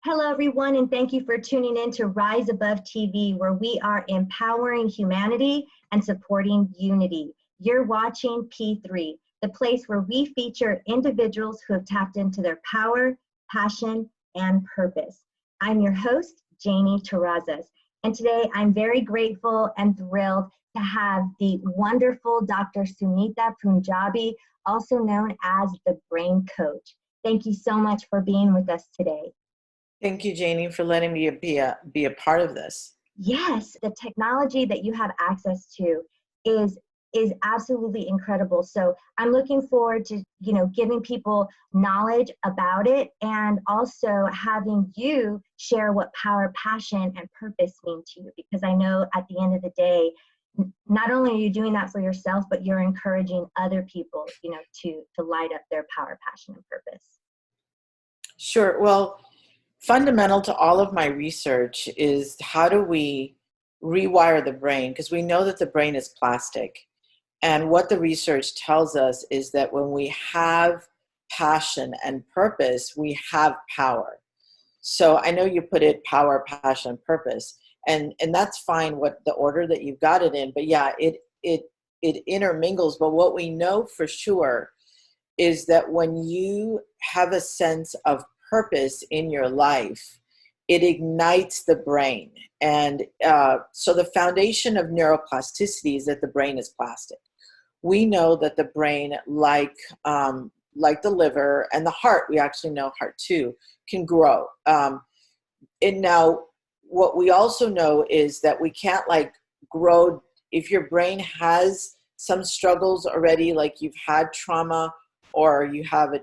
Hello, everyone, and thank you for tuning in to Rise Above TV, where we are empowering humanity and supporting unity. You're watching P3, the place where we feature individuals who have tapped into their power, passion, and purpose. I'm your host, Janie Terrazas, and today I'm very grateful and thrilled to have the wonderful Dr. Sunita Punjabi, also known as the Brain Coach. Thank you so much for being with us today. Thank you, Janie, for letting me be a part of this. Yes, the technology that you have access to is absolutely incredible. So I'm looking forward to, giving people knowledge about it and also having you share what power, passion, and purpose mean to you, because I know at the end of the day, not only are you doing that for yourself, but you're encouraging other people, to light up their power, passion, and purpose. Sure. Well, fundamental to all of my research is how do we rewire the brain? Because we know that the brain is plastic. And what the research tells us is that when we have passion and purpose, we have power. So I know you put it power, passion, purpose. And that's fine, what the order that you've got it in. But yeah, it intermingles. But what we know for sure is that when you have a sense of purpose in your life, it ignites the brain. And so the foundation of neuroplasticity is that the brain is plastic. We know that the brain, like the liver and the heart, we actually know heart too, can grow. And now what we also know is that we can't grow if your brain has some struggles already, like you've had trauma or you have a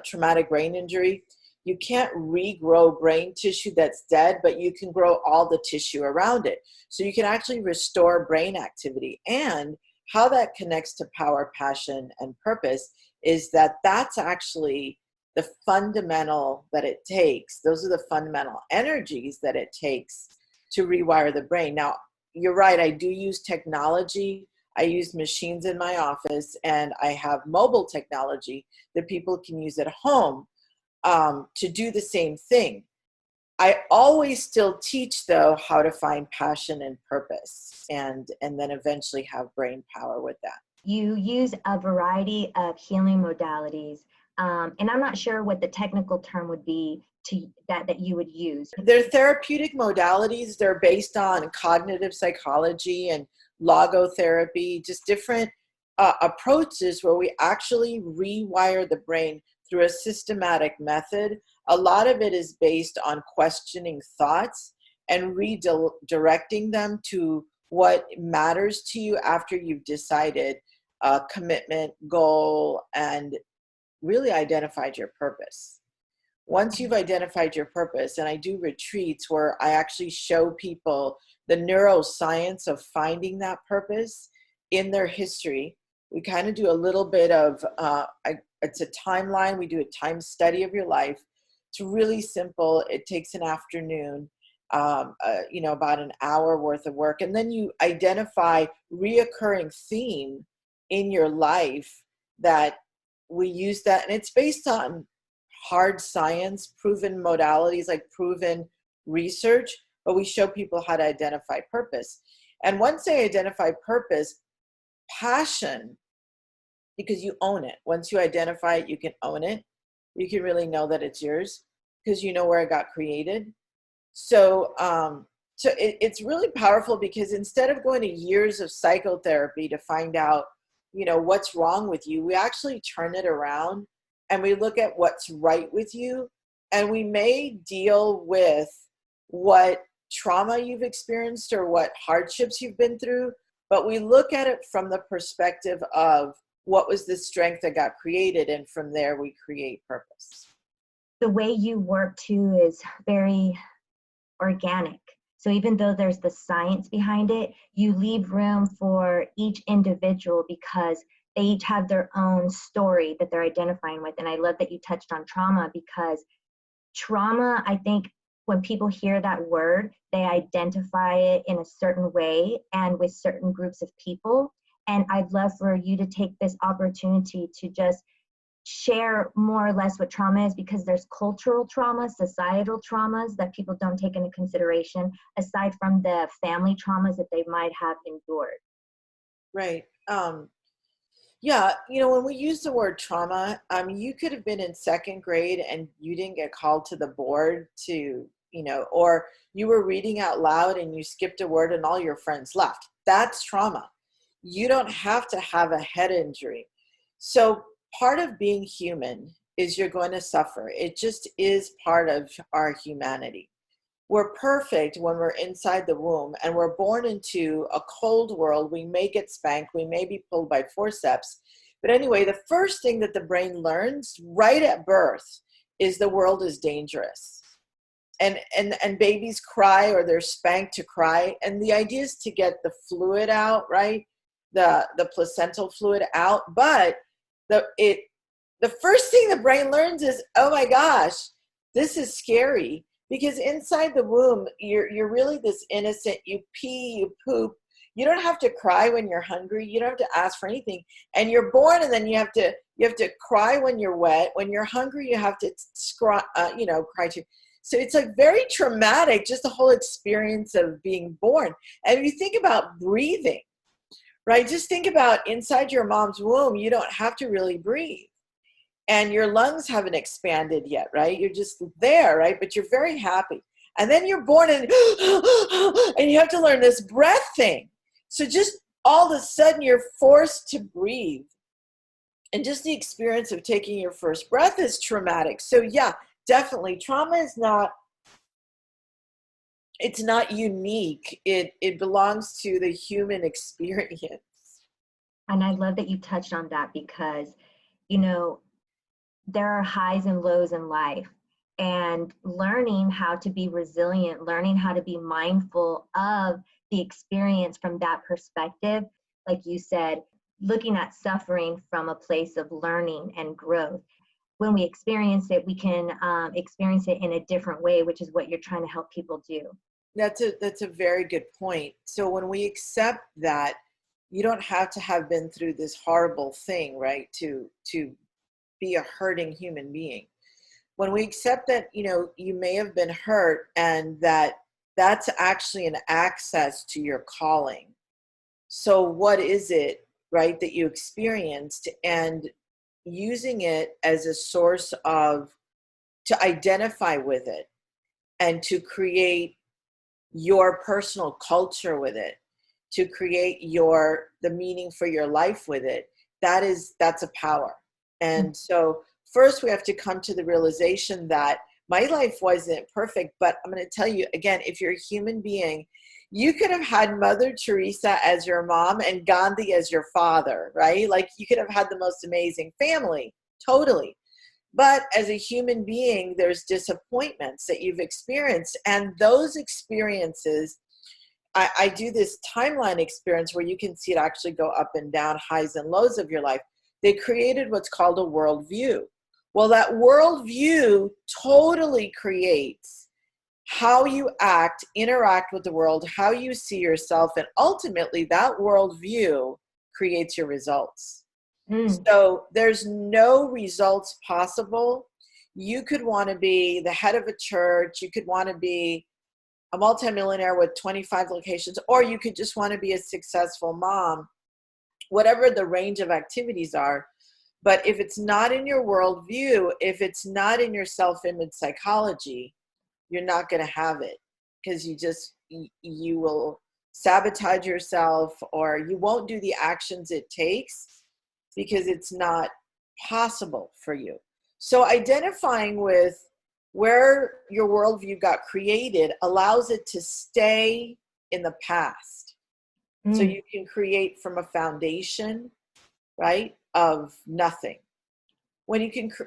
traumatic brain injury. You can't regrow brain tissue that's dead, but you can grow all the tissue around it. So you can actually restore brain activity. And how that connects to power, passion, and purpose is that that's actually the fundamental that it takes. Those are the fundamental energies that it takes to rewire the brain. Now, you're right, I do use technology. I use machines in my office, and I have mobile technology that people can use at home to do the same thing. I always still teach, though, how to find passion and purpose, and then eventually have brain power with that. You use a variety of healing modalities, and I'm not sure what the technical term would be that you would use. They're therapeutic modalities. They're based on cognitive psychology and logotherapy, just different approaches where we actually rewire the brain through a systematic method. A lot of it is based on questioning thoughts and redirecting them to what matters to you after you've decided a commitment, goal, and really identified your purpose. Once you've identified your purpose, and I do retreats where I actually show people the neuroscience of finding that purpose in their history. We kind of do a little bit of, it's a timeline. We do a time study of your life. It's really simple. It takes an afternoon, about an hour worth of work. And then you identify reoccurring theme in your life that we use that. And it's based on hard science, proven modalities, like proven research, but we show people how to identify purpose. And once they identify purpose, passion, because you own it. Once you identify it, you can own it. You can really know that it's yours because you know where it got created. So, it's really powerful because instead of going to years of psychotherapy to find out, what's wrong with you, we actually turn it around and we look at what's right with you. And we may deal with what trauma you've experienced or what hardships you've been through, but we look at it from the perspective of what was the strength that got created, and from there we create purpose. The way you work too is very organic. So even though there's the science behind it, you leave room for each individual because they each have their own story that they're identifying with. And I love that you touched on trauma, because trauma, I think when people hear that word, they identify it in a certain way and with certain groups of people. And I'd love for you to take this opportunity to just share more or less what trauma is, because there's cultural trauma, societal traumas that people don't take into consideration, aside from the family traumas that they might have endured. Right. Yeah, when we use the word trauma, you could have been in second grade and you didn't get called to the board to, or you were reading out loud and you skipped a word and all your friends left. That's trauma. You don't have to have a head injury. So part of being human is you're going to suffer. It just is part of our humanity. We're perfect when we're inside the womb and we're born into a cold world. We may get spanked. We may be pulled by forceps. But anyway, the first thing that the brain learns right at birth is the world is dangerous. And babies cry, or they're spanked to cry. And the idea is to get the fluid out, right? The placental fluid out. But the first thing the brain learns is, oh my gosh, this is scary. Because inside the womb, you're really this innocent. You pee, you poop. You don't have to cry when you're hungry. You don't have to ask for anything. And you're born, and then you have to cry when you're wet. When you're hungry, you have to cry too. So it's like very traumatic, just the whole experience of being born. And if you think about breathing, right? Just think about inside your mom's womb, you don't have to really breathe. And your lungs haven't expanded yet, right? You're just there, right? But you're very happy. And then you're born and you have to learn this breath thing. So just all of a sudden you're forced to breathe. And just the experience of taking your first breath is traumatic. So yeah, definitely trauma is it's not unique. It belongs to the human experience. And I love that you touched on that, because, there are highs and lows in life, and learning how to be resilient, learning how to be mindful of the experience from that perspective, like you said, looking at suffering from a place of learning and growth. When we experience it, we can experience it in a different way, which is what you're trying to help people do. That's a very good point. So when we accept that you don't have to have been through this horrible thing, right, to be a hurting human being. When we accept that, you may have been hurt, and that's actually an access to your calling. So what is it, right, that you experienced, and using it as a source to identify with it and to create your personal culture with it, to create the meaning for your life with it, that's a power. And so first we have to come to the realization that my life wasn't perfect, but I'm going to tell you again, if you're a human being, you could have had Mother Teresa as your mom and Gandhi as your father, right? Like you could have had the most amazing family, totally. But as a human being, there's disappointments that you've experienced. And those experiences, I do this timeline experience where you can see it actually go up and down, highs and lows of your life. They created what's called a worldview. Well, that worldview totally creates how you interact with the world, how you see yourself, and ultimately that worldview creates your results. So there's no results possible. You could want to be the head of a church, you could want to be a multimillionaire with 25 locations, or you could just want to be a successful mom, whatever the range of activities are. But if it's not in your worldview, if it's not in your self-image psychology, you're not going to have it, because you will sabotage yourself, or you won't do the actions it takes because it's not possible for you. So identifying with where your worldview got created allows it to stay in the past. So you can create from a foundation, right, of nothing.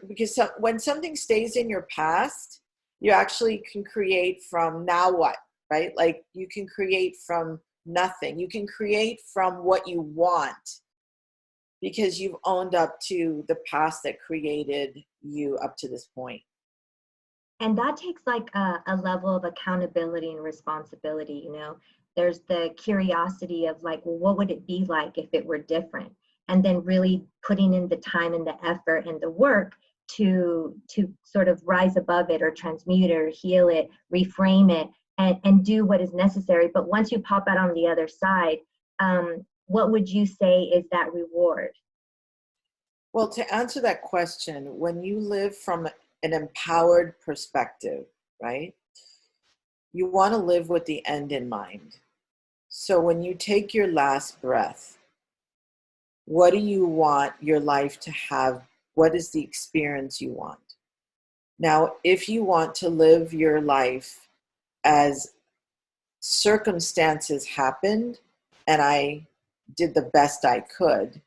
Because when something stays in your past, you actually can create from now what, right? Like you can create from nothing. You can create from what you want, because you've owned up to the past that created you up to this point. And that takes like a level of accountability and responsibility. There's the curiosity of like, well, what would it be like if it were different? and then really putting in the time and the effort and the work to sort of rise above it or transmute it or heal it, reframe it, and do what is necessary. But once you pop out on the other side, what would you say is that reward? Well, to answer that question, when you live from an empowered perspective, right, you want to live with the end in mind. So when you take your last breath, what do you want your life to have? What is the experience you want? Now, if you want to live your life as circumstances happened and I did the best I could,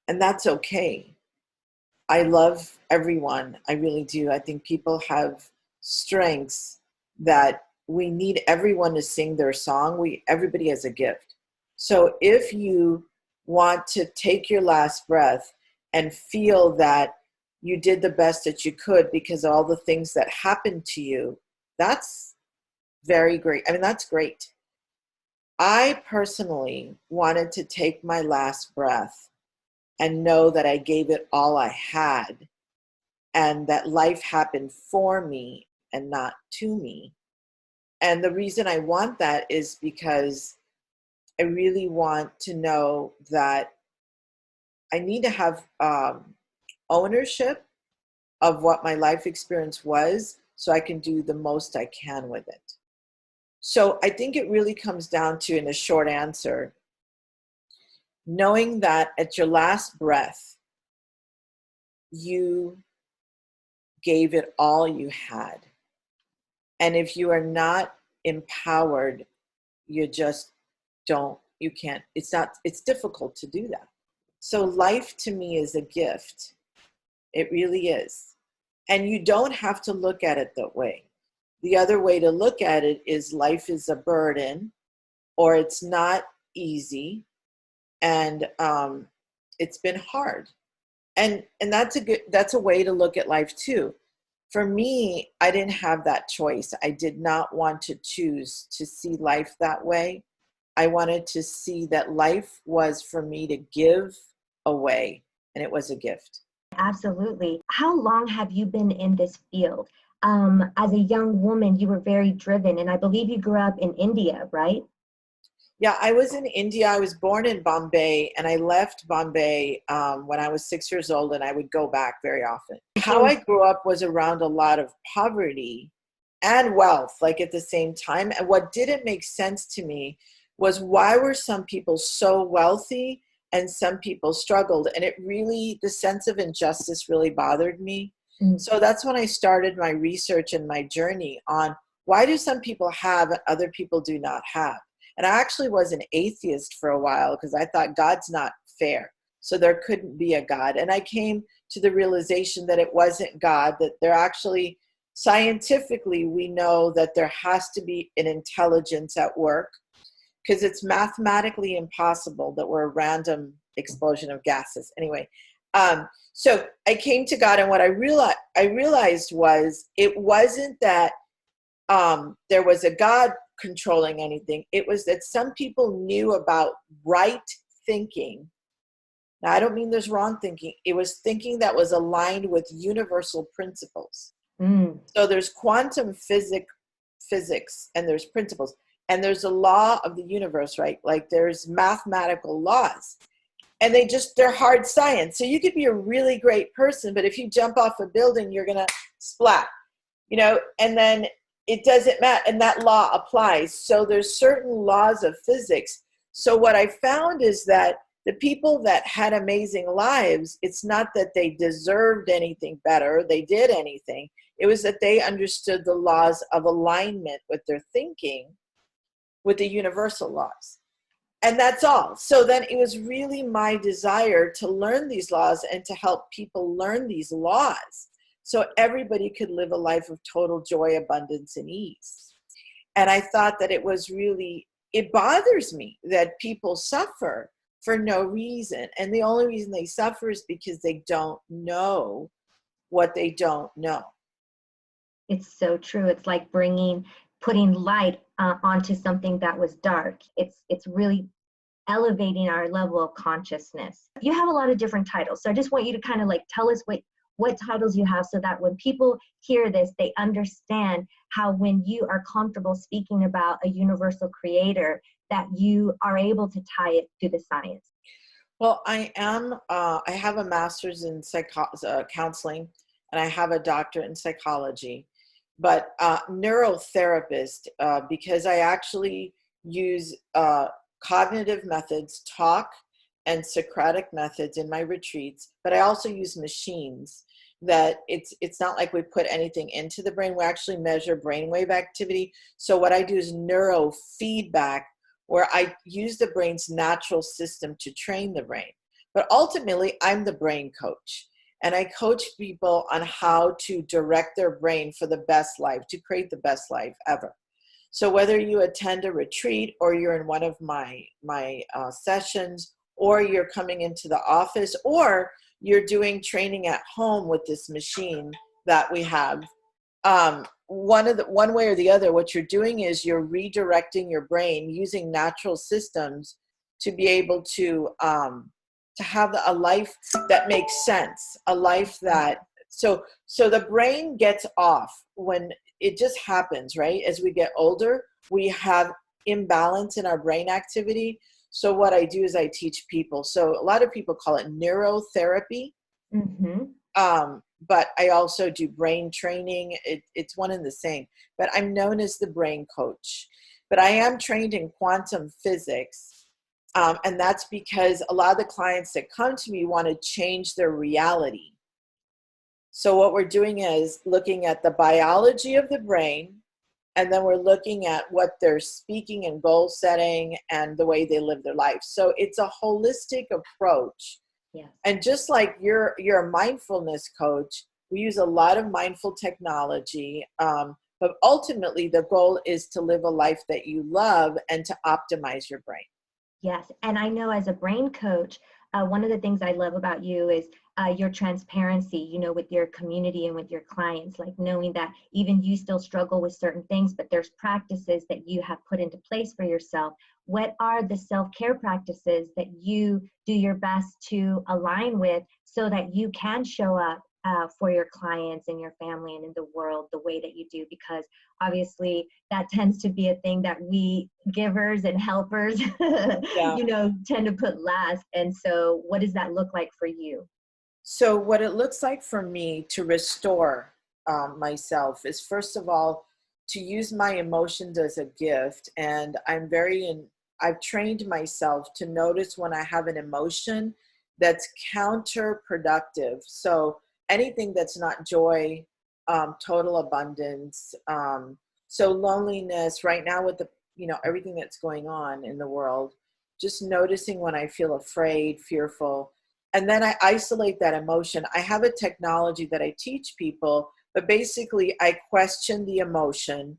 and that's okay. I love everyone. I really do. I think people have strengths that we need everyone to sing their song. Everybody has a gift. So if you want to take your last breath and feel that you did the best that you could because of all the things that happened to you, that's very great. I mean, that's great. I personally wanted to take my last breath and know that I gave it all I had and that life happened for me and not to me. And the reason I want that is because I really want to know that I need to have ownership of what my life experience was so I can do the most I can with it. So I think it really comes down to, in a short answer, knowing that at your last breath, you gave it all you had. And if you are not empowered, you just you can't, it's difficult to do that. So life to me is a gift. It really is. And you don't have to look at it that way. The other way to look at it is life is a burden, or it's not easy, and it's been hard. And that's a way to look at life too. For me, I didn't have that choice. I did not want to choose to see life that way. I wanted to see that life was for me to give away, and it was a gift. Absolutely. How long have you been in this field? As a young woman, you were very driven, and I believe you grew up in India, right? Yeah, I was in India. I was born in Bombay, and I left Bombay when I was 6 years old, and I would go back very often. How I grew up was around a lot of poverty and wealth, like at the same time. And what didn't make sense to me was, why were some people so wealthy and some people struggled? And the sense of injustice really bothered me. So that's when I started my research and my journey on, why do some people have and other people do not have? And I actually was an atheist for a while because I thought God's not fair, so there couldn't be a God. And I came to the realization that it wasn't God, that there actually, scientifically, we know that there has to be an intelligence at work, because it's mathematically impossible that we're a random explosion of gases. Anyway, so I came to God, and what I realized was, it wasn't that there was a God controlling anything. It was that some people knew about right thinking. Now, I don't mean there's wrong thinking. It was thinking that was aligned with universal principles. So there's quantum physics, and there's principles, and there's a law of the universe, right? Like there's mathematical laws, and they're hard science. So you could be a really great person, but if you jump off a building, you're gonna splat, and then it doesn't matter, and that law applies. So there's certain laws of physics. So what I found is that the people that had amazing lives, it's not that they deserved anything better, they did anything. It was that they understood the laws of alignment with their thinking, with the universal laws. And that's all. So then it was really my desire to learn these laws and to help people learn these laws, so everybody could live a life of total joy, abundance, and ease. And I thought that it bothers me that people suffer for no reason. And the only reason they suffer is because they don't know what they don't know. It's so true. It's like putting light onto something that was dark. It's really elevating our level of consciousness. You have a lot of different titles, so I just want you to kind of like tell us what titles you have, so that when people hear this, they understand how, when you are comfortable speaking about a universal creator, that you are able to tie it to the science. Well, I have a master's in counseling, and I have a doctorate in psychology, but neurotherapist, because I actually use cognitive methods, talk and Socratic methods in my retreats, but I also use machines that it's not like we put anything into the brain. We actually measure brainwave activity. So what I do is neurofeedback, where I use the brain's natural system to train the brain. But ultimately, I'm the brain coach. And I coach people on how to direct their brain for the best life, to create the best life ever. So whether you attend a retreat, or you're in one of my sessions, or you're coming into the office, or you're doing training at home with this machine that we have, one way or the other, what you're doing is you're redirecting your brain using natural systems to be able to have a life that makes sense, a life that, so the brain gets off when it just happens, right? As we get older, we have imbalance in our brain activity. So what I do is I teach people. So a lot of people call it neurotherapy. But I also do brain training. It's one and the same. But I'm known as the brain coach. But I am trained in quantum physics. And that's because a lot of the clients that come to me want to change their reality. So what we're doing is looking at the biology of the brain, and then we're looking at what they're speaking and goal setting and the way they live their life. So it's a holistic approach. Yes. And just like you're a mindfulness coach, we use a lot of mindful technology. But ultimately, the goal is to live a life that you love and to optimize your brain. Yes, and I know as a brain coach, one of the things I love about you is your transparency, you know, with your community and with your clients, like knowing that even you still struggle with certain things, but there's practices that you have put into place for yourself. What are the self-care practices that you do your best to align with, so that you can show up for your clients and your family and in the world the way that you do? Because obviously that tends to be a thing that we givers and helpers you know, tend to put last. And so what does that look like for you? So what it looks like for me to restore myself is, first of all, to use my emotions as a gift. And I've trained myself to notice when I have an emotion that's counterproductive. So anything that's not joy, total abundance. So loneliness right now with everything that's going on in the world, just noticing when I feel afraid, fearful, and then I isolate that emotion. I have a technology that I teach people, but basically I question the emotion.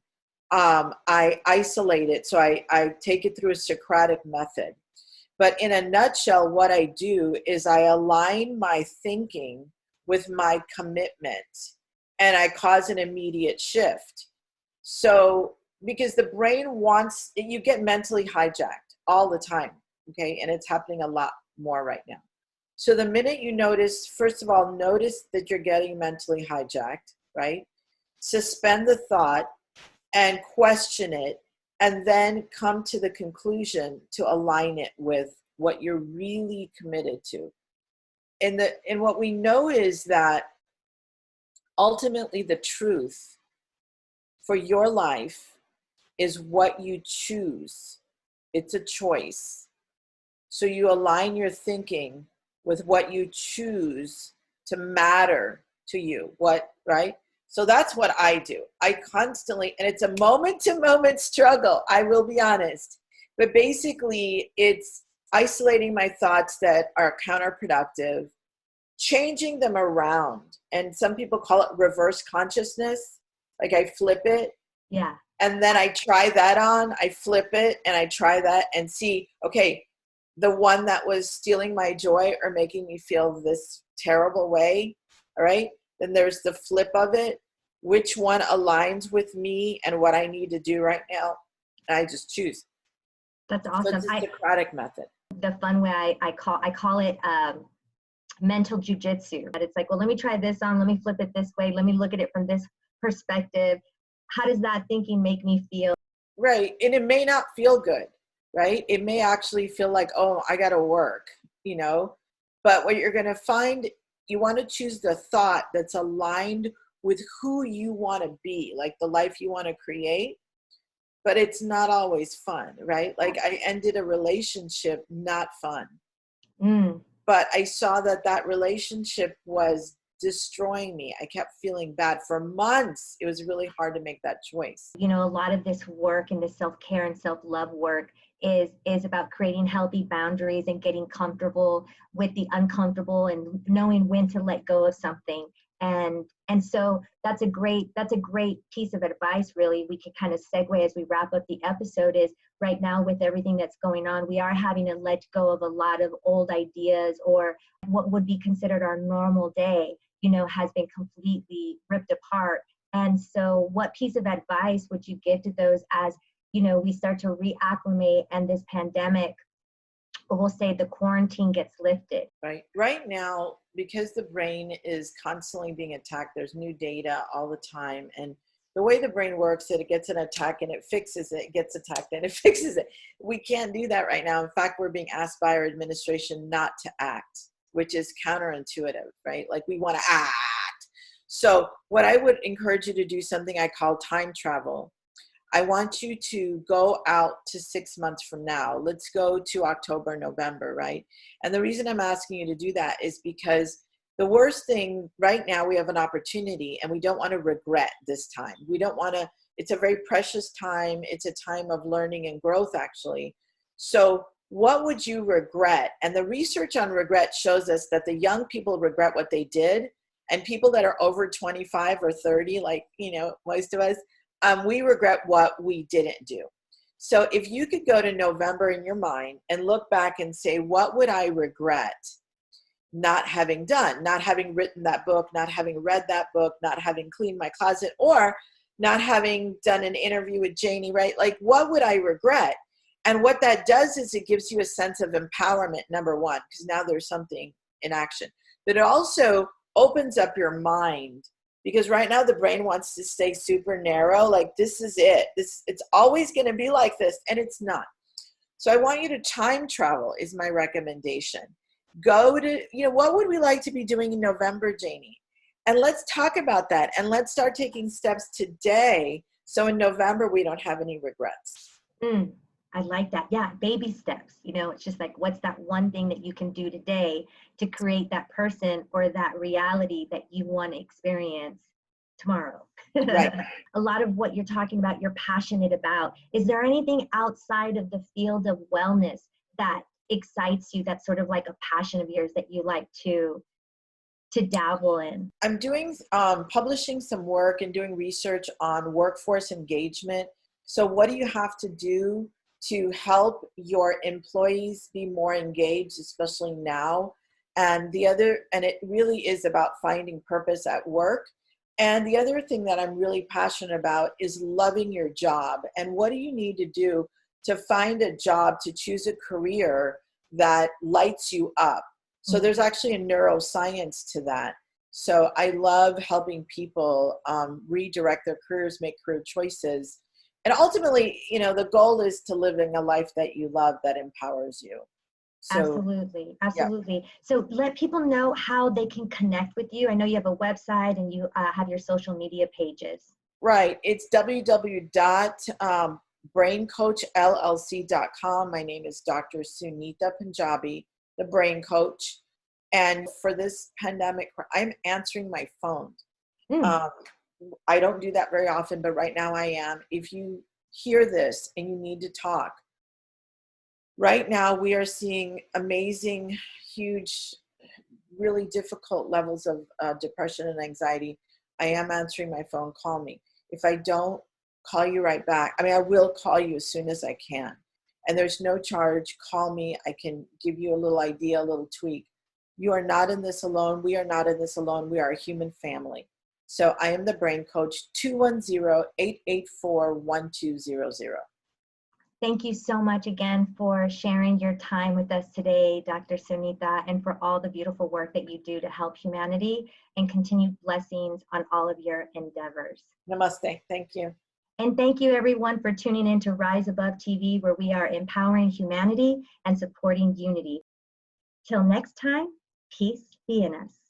I isolate it. So I take it through a Socratic method. But in a nutshell, what I do is I align my thinking with my commitment, and I cause an immediate shift. So, because the brain you get mentally hijacked all the time, okay? And it's happening a lot more right now. So the minute you notice, first of all, notice that you're getting mentally hijacked, right? Suspend the thought and question it, and then come to the conclusion to align it with what you're really committed to. And what we know is that ultimately the truth for your life is what you choose. It's a choice. So you align your thinking with what you choose to matter to you. Right? So that's what I do. I constantly, and it's a moment-to-moment struggle, I will be honest. But basically, it's isolating my thoughts that are counterproductive, changing them around. And some people call it reverse consciousness. Like I flip it. Yeah. And then I try that on, I flip it, and I try that and see, okay, the one that was stealing my joy or making me feel this terrible way, all right? Then there's the flip of it. Which one aligns with me and what I need to do right now? And I just choose. That's So awesome. it's a Socratic method. The fun way I call it mental jujitsu. That it's like, well, let me try this on, let me flip it this way, let me look at it from this perspective. How does that thinking make me feel? Right. And it may not feel good, right? It may actually feel like, oh, I got to work, you know, but what you're going to find, you want to choose the thought that's aligned with who you want to be, like the life you want to create. But it's not always fun, right? Like I ended a relationship, not fun. But I saw that that relationship was destroying me. I kept feeling bad for months. It was really hard to make that choice. You know, a lot of this work and this self-care and self-love work is about creating healthy boundaries and getting comfortable with the uncomfortable and knowing when to let go of something. And so that's a great piece of advice. Really, we could kind of segue as we wrap up the episode. Is right now, with everything that's going on, we are having to let go of a lot of old ideas, or what would be considered our normal day, you know, has been completely ripped apart. And so what piece of advice would you give to those as, you know, we start to reacclimate and this pandemic, or we'll say the quarantine, gets lifted? Right now, because the brain is constantly being attacked, there's new data all the time. And the way the brain works, that it gets an attack and it fixes it, gets attacked and it fixes it. We can't do that right now. In fact, we're being asked by our administration not to act, which is counterintuitive, right? Like we want to act. So what I would encourage you to do, something I call time travel. I want you to go out to 6 months from now. Let's go to October, November, right? And the reason I'm asking you to do that is because the worst thing right now, we have an opportunity and we don't want to regret this time. We don't want to, it's a very precious time. It's a time of learning and growth, actually. So what would you regret? And the research on regret shows us that the young people regret what they did, and people that are over 25 or 30, like, you know, most of us, we regret what we didn't do. So if you could go to November in your mind and look back and say, what would I regret not having done, not having written that book, not having read that book, not having cleaned my closet, or not having done an interview with Janie, right? Like, what would I regret? And what that does is it gives you a sense of empowerment, number one, because now there's something in action. But it also opens up your mind, because right now the brain wants to stay super narrow. Like, this is it. It's always going to be like this, and it's not. So I want you to time travel is my recommendation. Go to, you know, what would we like to be doing in November, Janie? And let's talk about that. And let's start taking steps today, so in November we don't have any regrets. I like that. Yeah, baby steps. You know, it's just like, what's that one thing that you can do today to create that person or that reality that you want to experience tomorrow? Right. A lot of what you're talking about, you're passionate about. Is there anything outside of the field of wellness that excites you, that's sort of like a passion of yours that you like to dabble in? I'm doing publishing some work and doing research on workforce engagement. So what do you have to do to help your employees be more engaged, especially now? And it really is about finding purpose at work. And the other thing that I'm really passionate about is loving your job. And what do you need to do to find a job, to choose a career that lights you up? So there's actually a neuroscience to that. So I love helping people redirect their careers, make career choices. And ultimately, you know, the goal is to living a life that you love, that empowers you. So, Absolutely. Absolutely. Yeah. So let people know how they can connect with you. I know you have a website and you have your social media pages. Right. It's www.braincoachllc.com. My name is Dr. Sunita Punjabi, the Brain Coach. And for this pandemic, I'm answering my phone. I don't do that very often, but right now I am. If you hear this and you need to talk, right now we are seeing amazing, huge, really difficult levels of depression and anxiety. I am answering my phone. Call me. If I don't call you right back, I mean, I will call you as soon as I can. And there's no charge. Call me. I can give you a little idea, a little tweak. You are not in this alone. We are not in this alone. We are a human family. So I am the Brain Coach, 210-884-1200. Thank you so much again for sharing your time with us today, Dr. Sunita, and for all the beautiful work that you do to help humanity, and continued blessings on all of your endeavors. Namaste. Thank you. And thank you everyone for tuning in to Rise Above TV, where we are empowering humanity and supporting unity. Till next time, peace be in us.